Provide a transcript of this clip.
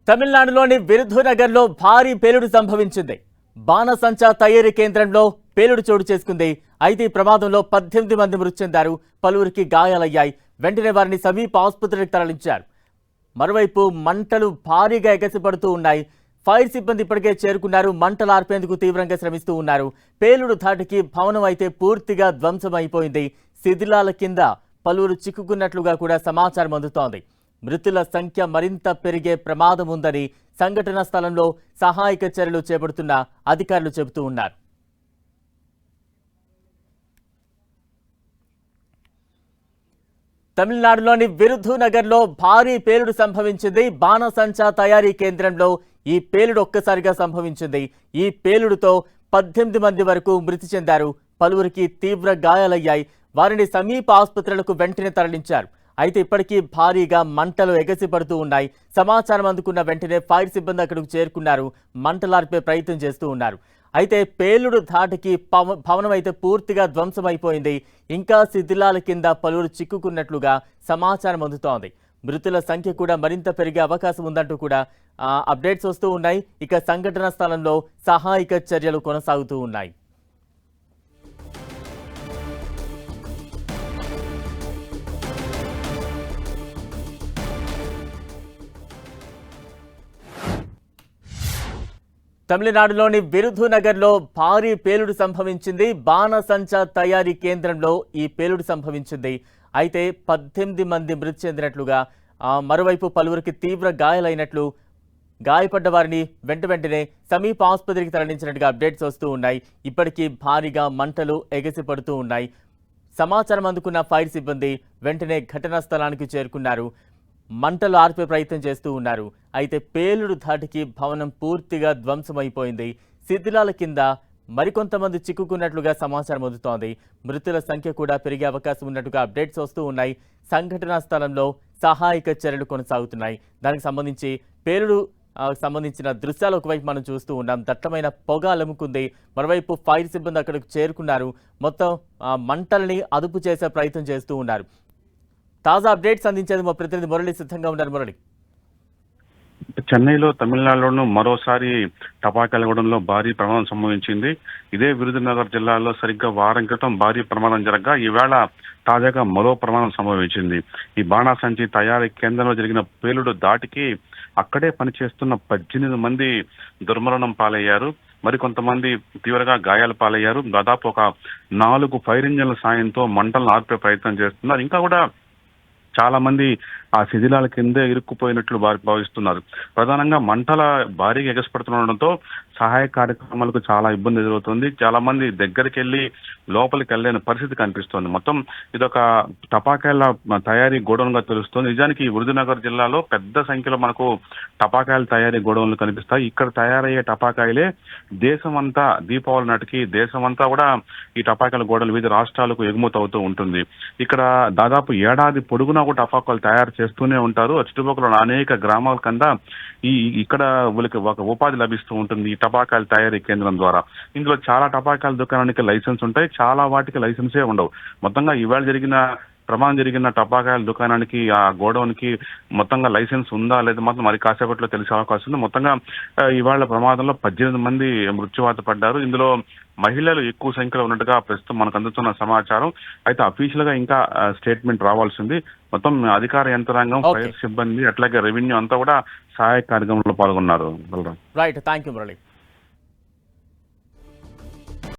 తమిళనాడులోని విరుధునగర్లో భారీ పేలుడు సంభవించింది. బాణసంచా తయారీ కేంద్రంలో పేలుడు చోటు చేసుకుంది. అయితే ఈ ప్రమాదంలో 18 మంది మృతి చెందారు, పలువురికి గాయాలయ్యాయి. వెంటనే వారిని సమీప ఆసుపత్రికి తరలించారు. మరోవైపు మంటలు భారీగా ఎగసిపడుతూ ఉన్నాయి. ఫైర్ సిబ్బంది ఇప్పటికే చేరుకున్నారు. మంటలు ఆర్పేందుకు తీవ్రంగా శ్రమిస్తూ ఉన్నారు. పేలుడు ధాటికి భవనం అయితే పూర్తిగా ధ్వంసమైపోయింది. శిథిలాల కింద పలువురు చిక్కుకున్నట్లుగా కూడా సమాచారం అందుతోంది. మృతుల సంఖ్య మరింత పెరిగే ప్రమాదం ఉందని సంఘటనా స్థలంలో సహాయక చర్యలు చేపడుతున్న అధికారులు చెబుతూ ఉన్నారు. తమిళనాడులోని విరుధునగర్లో భారీ పేలుడు సంభవించింది. బాణసంచా తయారీ కేంద్రంలో ఈ పేలుడు ఒక్కసారిగా సంభవించింది. ఈ పేలుడుతో 18 మంది వరకు మృతి చెందారు, పలువురికి తీవ్ర గాయాలయ్యాయి. వారిని సమీప ఆసుపత్రులకు వెంటనే తరలించారు. అయితే ఇప్పటికీ భారీగా మంటలు ఎగసిపడుతూ ఉన్నాయి. సమాచారం అందుకున్న వెంటనే ఫైర్ సిబ్బంది అక్కడికి చేరుకున్నారు. మంటలార్పే ప్రయత్నం చేస్తూ ఉన్నారు. అయితే పేలుడు ధాటికి భవనం అయితే పూర్తిగా ధ్వంసమైపోయింది. ఇంకా శిథిలాల కింద పలువురు చిక్కుకున్నట్లుగా సమాచారం అందుతోంది. మృతుల సంఖ్య కూడా మరింత పెరిగే అవకాశం ఉందంటూ కూడా అప్డేట్స్ వస్తూ ఉన్నాయి. ఇక సంఘటనా స్థలంలో సహాయక చర్యలు కొనసాగుతూ ఉన్నాయి. తమిళనాడులోని విరుధునగర్లో భారీ పేలుడు సంభవించింది. బాణసంచా తయారీ కేంద్రంలో ఈ పేలుడు సంభవించింది. అయితే 18 మంది మృతి చెందినట్లుగా, మరోవైపు పలువురికి తీవ్ర గాయాలైనట్లు, గాయపడ్డ వారిని వెంటనే సమీప ఆసుపత్రికి తరలించినట్టుగా అప్డేట్స్ వస్తూ ఉన్నాయి. ఇప్పటికీ భారీగా మంటలు ఎగసిపడుతూ ఉన్నాయి. సమాచారం అందుకున్న ఫైర్ సిబ్బంది వెంటనే ఘటనా స్థలానికి చేరుకున్నారు. మంటలు ఆర్పే ప్రయత్నం చేస్తూ ఉన్నారు. అయితే పేలుడు ధాటికి భవనం పూర్తిగా ధ్వంసమైపోయింది. శిథిలాల కింద మరికొంతమంది చిక్కుకున్నట్లుగా సమాచారం అందుతోంది. మృతుల సంఖ్య కూడా పెరిగే అవకాశం ఉన్నట్టుగా అప్డేట్స్ వస్తూ ఉన్నాయి. సంఘటనా స్థలంలో సహాయక చర్యలు కొనసాగుతున్నాయి. దానికి సంబంధించి పేలుడు సంబంధించిన దృశ్యాలు ఒకవైపు మనం చూస్తూ ఉన్నాం. దట్టమైన పొగ అలుముకుంది. మరోవైపు ఫైర్ సిబ్బంది అక్కడికి చేరుకున్నారు. మొత్తం మంటల్ని అదుపు చేసే ప్రయత్నం చేస్తూ ఉన్నారు. తాజా అప్డేట్స్ అందించేది మా ప్రతినిధి మురళి సిద్ధంగా ఉన్నారు. మురళి, చెన్నైలో తమిళనాడులోనూ మరోసారి టపాకాయలగూడెంలో భారీ ప్రమాదం సంభవించింది. ఇదే విరుధునగర్ జిల్లాలో సరిగ్గా వారం క్రితం భారీ ప్రమాదం జరగగా ఈవేళ తాజాగా మరో ప్రమాదం సంభవించింది. ఈ బాణాసంచి తయారీ కేంద్రంలో జరిగిన పేలుడు దాటికి అక్కడే పనిచేస్తున్న 18 మంది దుర్మరణం పాలయ్యారు. మరికొంతమంది తీవ్రంగా గాయాల పాలయ్యారు. దాదాపు ఒక 4 ఫైర్ ఇంజన్ల సాయంతో మంటలను ఆర్పే ప్రయత్నం చేస్తున్నారు. ఇంకా కూడా చాలా మంది ఆ శిథిలాల కిందే ఇరుక్కుపోయినట్లు భావిస్తున్నారు. ప్రధానంగా మంటల భారీగా ఎగసిపడుతుండటంతో సహాయ కార్యక్రమాలకు చాలా ఇబ్బంది ఎదురవుతుంది. చాలా మంది దగ్గరికి వెళ్ళి లోపలికి వెళ్ళలేని పరిస్థితి కనిపిస్తోంది. మొత్తం ఇదొక టపాకాయల తయారీ గోడౌన్ గా తెలుస్తోంది. నిజానికి విరుధునగర్ జిల్లాలో పెద్ద సంఖ్యలో మనకు టపాకాయల తయారీ గోడౌన్లు కనిపిస్తాయి. ఇక్కడ తయారయ్యే టపాకాయలే దేశం అంతా దీపావళి నాటికి దేశమంతా కూడా ఈ టపాకాయల గోడలు వివిధ రాష్ట్రాలకు ఎగుమతి అవుతూ ఉంటుంది. ఇక్కడ దాదాపు ఏడాది పొడుగునా కూడా టపాకాయలు తయారు చేస్తూనే ఉంటారు. చుట్టుపక్కల అనేక గ్రామాల కింద ఇక్కడ వీళ్ళకి ఒక ఉపాధి లభిస్తూ ఉంటుంది ఈ టపాకాయల తయారీ కేంద్రం ద్వారా. ఇందులో చాలా టపాకాయల దుకాణానికి లైసెన్స్ ఉంటాయి, చాలా వాటికి లైసెన్సే ఉండవు. మొత్తంగా ఇవాళ ప్రమాదం జరిగిన టపాకాయల దుకాణానికి ఆ గోడౌన్ కి మొత్తంగా లైసెన్స్ ఉందా లేదా మాత్రం మరి కాసేపట్లో తెలిసే అవకాశం ఉంది. మొత్తంగా ఇవాళ ప్రమాదంలో 18 మంది మృత్యువాత పడ్డారు. ఇందులో మహిళలు ఎక్కువ సంఖ్యలో ఉన్నట్టుగా ప్రస్తుతం మనకు అందుతున్న సమాచారం. అయితే అఫీషియల్ గా ఇంకా స్టేట్మెంట్ రావాల్సింది. మొత్తం అధికార యంత్రాంగం, ఫైర్ సిబ్బంది, అట్లాగే రెవెన్యూ అంతా కూడా సహాయ కార్యక్రమంలో పాల్గొన్నారు. Right, thank you Murali.